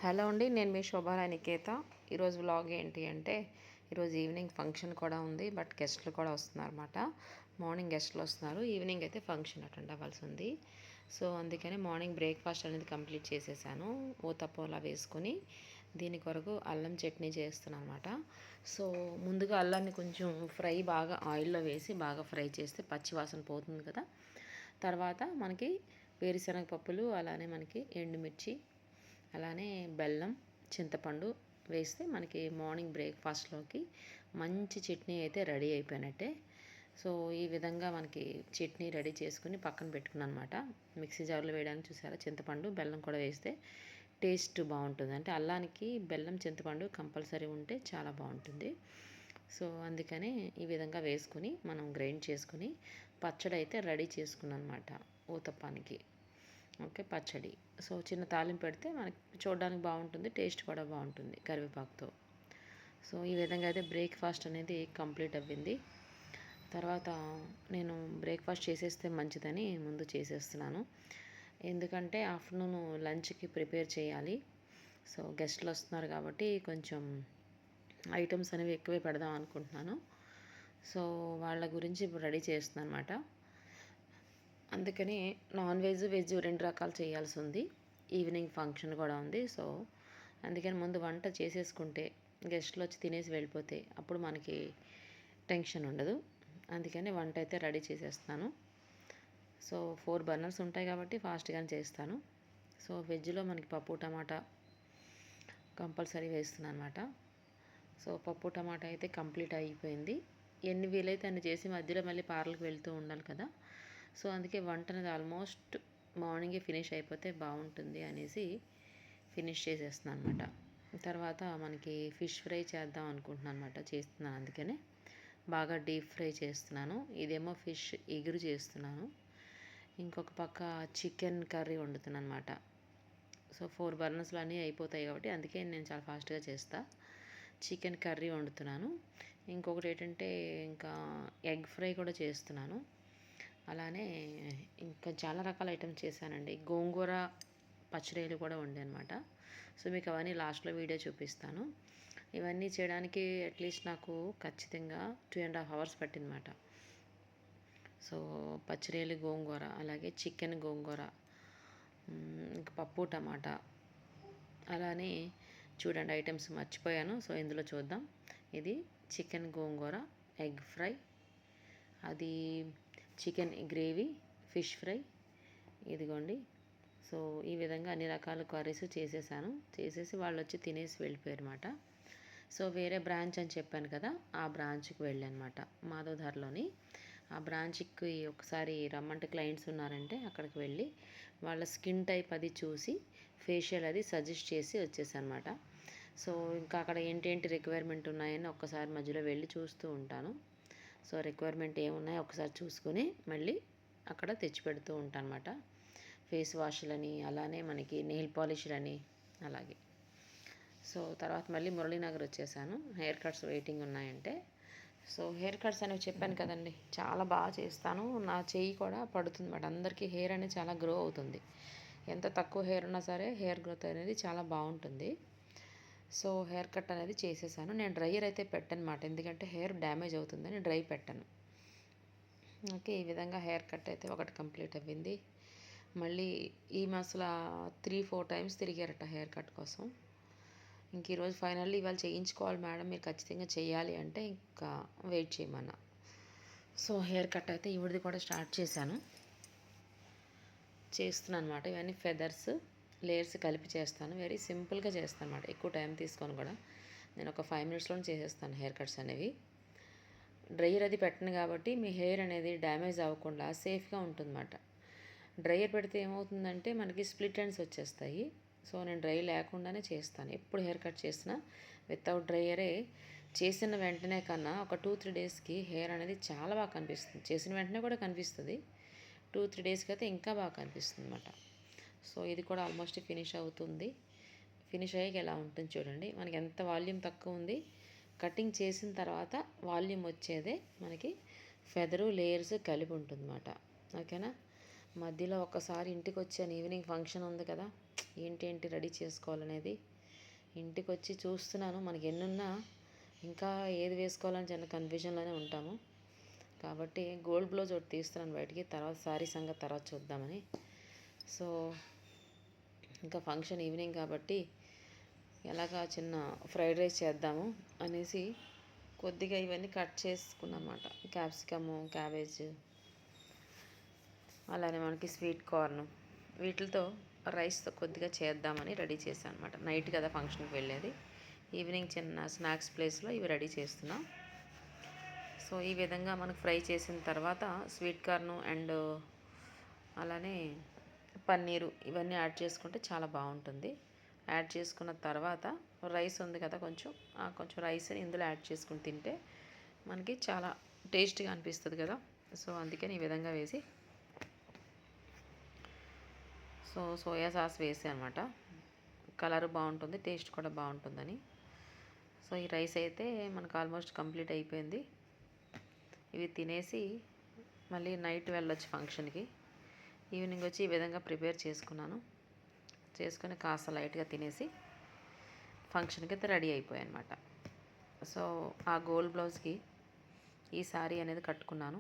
Hello అండి, నేను మీ శోభారాణి నికేత. ఈరోజు వ్లాగ్ ఏంటి అంటే, ఈరోజు ఈవినింగ్ ఫంక్షన్ కూడా ఉంది. బట్ గెస్ట్లు కూడా వస్తున్నారు అనమాట. మార్నింగ్ గెస్ట్లు వస్తున్నారు, ఈవినింగ్ అయితే ఫంక్షన్ అటెండ్ అవ్వాల్సి ఉంది. సో అందుకని మార్నింగ్ బ్రేక్ఫాస్ట్ అనేది కంప్లీట్ చేసేసాను. ఊతప్పోలా వేసుకొని దీని కొరకు అల్లం చట్నీ చేస్తున్నాను అనమాట. సో ముందుగా అల్లాన్ని కొంచెం బాగా ఆయిల్లో వేసి బాగా ఫ్రై చేస్తే పచ్చి వాసన పోతుంది కదా. తర్వాత మనకి వేరుశనగ పప్పులు, అలానే మనకి ఎండుమిర్చి, అలానే బెల్లం, చింతపండు వేస్తే మనకి మార్నింగ్ బ్రేక్ఫాస్ట్లోకి మంచి చట్నీ అయితే రెడీ అయిపోయినట్టే. సో ఈ విధంగా మనకి చట్నీ రెడీ చేసుకుని పక్కన పెట్టుకున్నాను అనమాట. మిక్సీ జార్లో వేయడానికి చూసారా, చింతపండు బెల్లం కూడా వేస్తే టేస్ట్ బాగుంటుంది. అంటే అల్లానికి బెల్లం చింతపండు కంపల్సరీ ఉంటే చాలా బాగుంటుంది. సో అందుకని ఈ విధంగా వేసుకుని మనం గ్రైండ్ చేసుకుని పచ్చడి అయితే రెడీ చేసుకున్నాను అనమాట ఊతప్పానికి. ఓకే, పచ్చడి. సో చిన్న తాలింపు పెడితే మనకి చూడడానికి బాగుంటుంది, టేస్ట్ కూడా బాగుంటుంది కరివేపాకుతో. సో ఈ విధంగా అయితే బ్రేక్ఫాస్ట్ అనేది కంప్లీట్ అవ్వింది. తర్వాత నేను బ్రేక్ఫాస్ట్ చేసేస్తే మంచిదని ముందు చేసేస్తున్నాను. ఎందుకంటే ఆఫ్టర్నూన్ లంచ్కి ప్రిపేర్ చేయాలి. సో గెస్ట్లు వస్తున్నారు కాబట్టి కొంచెం ఐటమ్స్ అనేవి ఎక్కువే పెడదాం అనుకుంటున్నాను. సో వాళ్ళ గురించి ఇప్పుడు రెడీ చేస్తున్నాను అనమాట. అందుకని నాన్ వెజ్, వెజ్ 2 రకాలు చేయాల్సి ఉంది. ఈవినింగ్ ఫంక్షన్ కూడా ఉంది. సో అందుకని ముందు వంట చేసేసుకుంటే గెస్ట్లు వచ్చి తినేసి వెళ్ళిపోతే అప్పుడు మనకి టెన్షన్ ఉండదు. అందుకని వంట అయితే రెడీ చేసేస్తాను. సో 4 బర్నర్స్ ఉంటాయి కాబట్టి ఫాస్ట్గానే చేస్తాను. సో వెజ్లో మనకి పప్పు టమాటా కంపల్సరీ వేస్తున్నాను అనమాట. సో పప్పు టమాటా అయితే కంప్లీట్ అయిపోయింది. ఎన్ని వీలైతే అన్ని చేసి మధ్యలో మళ్ళీ పార్లర్కి వెళ్తూ ఉండాలి కదా. సో అందుకే వంట అనేది ఆల్మోస్ట్ మార్నింగే ఫినిష్ అయిపోతే బాగుంటుంది అనేసి ఫినిష్ చేసేస్తున్నాను అనమాట. తర్వాత మనకి ఫిష్ ఫ్రై చేద్దాం అనుకుంటున్నాను అనమాట. చేస్తున్నాను అందుకనే బాగా డీప్ ఫ్రై చేస్తున్నాను. ఇదేమో ఫిష్ ఎగురు చేస్తున్నాను. ఇంకొక పక్క చికెన్ కర్రీ వండుతున్నాను అనమాట. సో 4 బర్నర్స్లో అన్నీ అయిపోతాయి కాబట్టి అందుకే నేను చాలా ఫాస్ట్గా చేస్తాను. చికెన్ కర్రీ వండుతున్నాను. ఇంకొకటి ఏంటంటే ఇంకా ఎగ్ ఫ్రై కూడా చేస్తున్నాను. అలానే ఇంకా చాలా రకాల ఐటమ్స్ చేశానండి. గోంగూర పచ్చడిలు కూడా ఉండే అనమాట. సో మీకు అవన్నీ లాస్ట్లో వీడియో చూపిస్తాను. ఇవన్నీ చేయడానికి అట్లీస్ట్ నాకు ఖచ్చితంగా 2.5 hours పట్టిందన్నమాట. సో పచ్చడిలు, గోంగూర, అలాగే చికెన్ గోంగూర, ఇంకా పప్పు టమాటా, అలానే చూడండి ఐటమ్స్ మర్చిపోయాను. సో ఇందులో చూద్దాం. ఇది చికెన్ గోంగూర ఎగ్ ఫ్రై, అది చికెన్ గ్రేవీ, ఫిష్ ఫ్రై, ఇదిగోండి. సో ఈ విధంగా అన్ని రకాల కర్రీస్ చేసేసి వాళ్ళు వచ్చి తినేసి వెళ్ళిపోయారు అనమాట. సో వేరే బ్రాంచ్ అని చెప్పాను కదా, ఆ బ్రాంచ్కి వెళ్ళానమాట. మాధవధారలోని ఆ బ్రాంచ్కి ఒకసారి రమ్మంటే క్లయింట్స్ ఉన్నారంటే అక్కడికి వెళ్ళి వాళ్ళ స్కిన్ టైప్ అది చూసి ఫేషియల్ అది సజెస్ట్ చేసి వచ్చేసాను అనమాట. సో ఇంకా అక్కడ ఏంటేంటి రిక్వైర్మెంట్ ఉన్నాయని ఒక్కసారి మధ్యలో వెళ్ళి చూస్తూ ఉంటాను. సో రిక్వైర్మెంట్ ఏమున్నాయో ఒకసారి చూసుకొని మళ్ళీ అక్కడ తెచ్చిపెడుతూ ఉంటాను అనమాట. ఫేస్ వాష్లని, అలానే మనకి నెయిల్ పాలిష్లని, అలాగే. సో తర్వాత మళ్ళీ మురళీనగర్ వచ్చేసాను. హెయిర్ కట్స్ వెయిటింగ్ ఉన్నాయంటే. సో హెయిర్ కట్స్ అనేవి చెప్పాను కదండి, చాలా బాగా చేస్తాను. నా చెయ్యి కూడా పడుతుంది అన్నమాట. అందరికీ హెయిర్ అనేది చాలా గ్రో అవుతుంది. ఎంత తక్కువ హెయిర్ ఉన్నా సరే హెయిర్ గ్రోత్ అనేది చాలా బాగుంటుంది. సో హెయిర్ కట్ అనేది చేసేసాను. నేను డ్రైయర్ అయితే పెట్టనమాట, ఎందుకంటే హెయిర్ డ్యామేజ్ అవుతుందని డ్రై పెట్టను. ఓకే, ఈ విధంగా హెయిర్ కట్ అయితే ఒకటి కంప్లీట్ అవ్వింది. మళ్ళీ ఈ మసల 3-4 టైమ్స్ తిరిగారట హెయిర్ కట్ కోసం. ఇంక ఈరోజు ఫైనల్లీ ఇవాళ చేయించుకోవాలి మేడం, మీరు ఖచ్చితంగా చేయాలి అంటే ఇంకా వెయిట్ చేయమన్నా. సో హెయిర్ కట్ అయితే ఇవిడిది కూడా స్టార్ట్ చేస్తున్నాను అనమాట. ఇవన్నీ ఫెదర్స్ లేయర్స్ కలిపి చేస్తాను. వెరీ సింపుల్గా చేస్తాను అనమాట, ఎక్కువ టైం తీసుకొని కూడా. నేను ఒక 5 minutesలోనే చేసేస్తాను హెయిర్ కట్స్ అనేవి. డ్రైయర్ అది పెట్టను కాబట్టి మీ హెయిర్ అనేది డ్యామేజ్ అవ్వకుండా సేఫ్గా ఉంటుందన్నమాట. డ్రైయర్ పెడితే ఏమవుతుందంటే మనకి స్ప్లిట్ ఎండ్స్ వచ్చేస్తాయి. సో నేను డ్రై లేకుండానే చేస్తాను. ఎప్పుడు హెయిర్ కట్ చేసినా వితౌట్ డ్రైయరే. చేసిన వెంటనే కన్నా ఒక 2-3 డేస్కి హెయిర్ అనేది చాలా బాగా కనిపిస్తుంది. చేసిన వెంటనే కూడా కనిపిస్తుంది, 2-3 డేస్కి అయితే ఇంకా బాగా కనిపిస్తుంది అన్నమాట. సో ఇది కూడా ఆల్మోస్ట్ ఫినిష్ అవుతుంది. ఫినిష్ అయ్యాక ఎలా ఉంటుంది చూడండి. మనకి ఎంత వాల్యూమ్ తక్కువ ఉంది, కటింగ్ చేసిన తర్వాత వాల్యూమ్ వచ్చేదే మనకి ఫెదరు లేయర్స్ కలిపి ఉంటుందన్నమాట. ఓకేనా. మధ్యలో ఒక్కసారి ఇంటికి వచ్చాను, ఈవినింగ్ ఫంక్షన్ ఉంది కదా, ఏంటి రెడీ చేసుకోవాలనేది. ఇంటికి వచ్చి చూస్తున్నాను, మనకి ఎన్నున్నా ఇంకా ఏది వేసుకోవాలని చిన్న కన్ఫ్యూజన్లోనే ఉంటాము. కాబట్టి గోల్డ్ బ్లౌజ్ ఒకటి తీస్తున్నాను బయటికి, తర్వాత శారీ సంగతి తర్వాత చూద్దామని. సో ఇంకా ఫంక్షన్ ఈవినింగ్ కాబట్టి ఎలాగా చిన్న ఫ్రైడ్ రైస్ చేద్దాము అనేసి కొద్దిగా ఇవన్నీ కట్ చేసుకున్నమాట. క్యాప్సికము, క్యాబేజ్, అలానే మనకి స్వీట్ కార్న్, వీటితో రైస్తో కొద్దిగా చేద్దామని రెడీ చేశాను అనమాట. నైట్ కదా ఫంక్షన్కి వెళ్ళేది, ఈవినింగ్ చిన్న స్నాక్స్ ప్లేస్లో ఇవి రెడీ చేస్తున్నా. సో ఈ విధంగా మనకు ఫ్రై చేసిన తర్వాత స్వీట్ కార్న్ అండ్ అలానే పన్నీరు ఇవన్నీ యాడ్ చేసుకుంటే చాలా బాగుంటుంది. యాడ్ చేసుకున్న తర్వాత రైస్ ఉంది కదా, కొంచెం రైస్ని ఇందులో యాడ్ చేసుకుని తింటే మనకి చాలా టేస్ట్గా అనిపిస్తుంది కదా. సో అందుకని ఈ విధంగా వేసి సోయా సాస్ వేసి అనమాట, కలర్ బాగుంటుంది, టేస్ట్ కూడా బాగుంటుందని. సో ఈ రైస్ అయితే మనకు ఆల్మోస్ట్ కంప్లీట్ అయిపోయింది. ఇవి తినేసి మళ్ళీ నైట్ వెళ్ళొచ్చు ఫంక్షన్కి. ఈవినింగ్ వచ్చి ఈ విధంగా ప్రిపేర్ చేసుకొని కాస్త లైట్గా తినేసి ఫంక్షన్కి అయితే రెడీ అయిపోయాయి అనమాట. సో ఆ గోల్డ్ బ్లౌజ్కి ఈ శారీ అనేది కట్టుకున్నాను.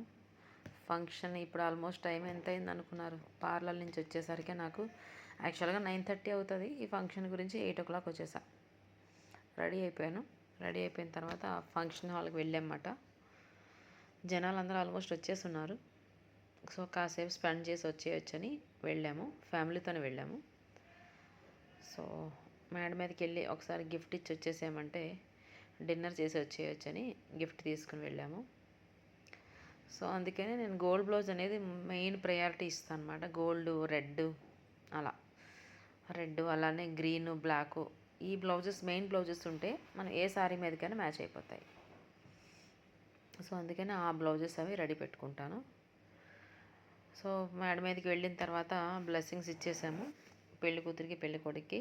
ఫంక్షన్ ఇప్పుడు ఆల్మోస్ట్ టైం ఎంత అయింది అనుకున్నారు? పార్లర్ నుంచి వచ్చేసరికి నాకు యాక్చువల్గా 9:30 అవుతుంది. ఈ ఫంక్షన్ గురించి 8 o'clock వచ్చేసా. రెడీ అయిపోయిన తర్వాత ఫంక్షన్ హాల్కి వెళ్ళామన్నమాట. జనాలు అందరూ ఆల్మోస్ట్ వచ్చేస్తున్నారు. సో కాసేపు స్పెండ్ చేసి వచ్చేయచ్చని వెళ్ళాము, ఫ్యామిలీతోనే వెళ్ళాము. సో మేడ మీదకి వెళ్ళి ఒకసారి గిఫ్ట్ ఇచ్చి వచ్చేసామంటే డిన్నర్ చేసి వచ్చేయచ్చని గిఫ్ట్ తీసుకుని వెళ్ళాము. సో అందుకనే నేను గోల్డ్ బ్లౌజ్ అనేది మెయిన్ ప్రయారిటీ ఇస్తాను అనమాట. గోల్డ్, రెడ్ అలానే గ్రీన్, బ్లాక్, ఈ మెయిన్ బ్లౌజెస్ ఉంటే మనం ఏ శారీ మీదకైనా మ్యాచ్ అయిపోతాయి. సో అందుకని ఆ బ్లౌజెస్ అవి రెడీ పెట్టుకుంటాను. సో మేడ మీదకి వెళ్ళిన తర్వాత బ్లెస్సింగ్స్ ఇచ్చేసాము పెళ్లి కూతురికి, పెళ్లి కొడుక్కి.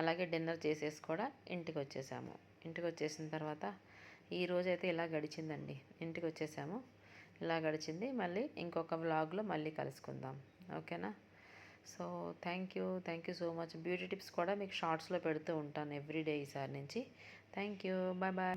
అలాగే డిన్నర్ చేసేసి కూడా ఇంటికి వచ్చేసాము. ఇంటికి వచ్చేసిన తర్వాత ఈరోజైతే ఇలా గడిచిందండి. ఇంటికి వచ్చేసాము, ఇలా గడిచింది. మళ్ళీ ఇంకొక వ్లాగ్లో మళ్ళీ కలుసుకుందాం, ఓకేనా? So thank you so much. Beauty tips కూడా మీకు షార్ట్స్లో పెడుతూ ఉంటాను ఎవ్రీడే ఈసారి నుంచి. Thank you, bye bye.